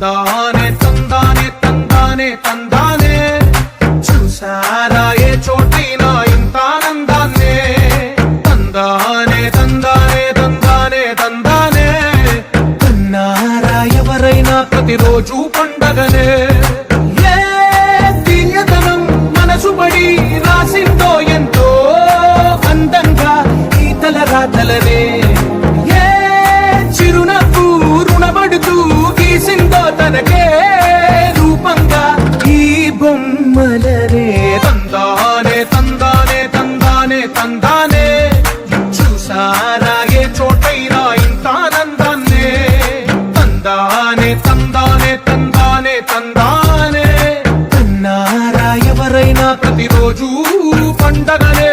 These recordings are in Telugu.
తందానే తందానే తందానే తందానే చూసారా ఏ చోటైనా ఇంత ఆనందాన్నే తందానే తందానే తందానే తందానే అన్నారా ఎవరైనా ప్రతిరోజు పండగనే ఏ తీయతనం మనసు పడి రాసిందో ఎంతో అందంగా ఈ తలరాతలనే ఏ చిరునవ్వు రుణపడుతూ గీసిందో తనకే రూపంగా ఈ బొమ్మలనే తందానే తందానే తందానే తందానే చూసారా ఏ చోటైనా ఇంత ఆనందాన్నే తందానే తందానే తందానే తందానే అన్నారా ఎవరైనా ప్రతిరోజు పండగనే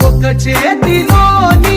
ఒక చేతిలో నీ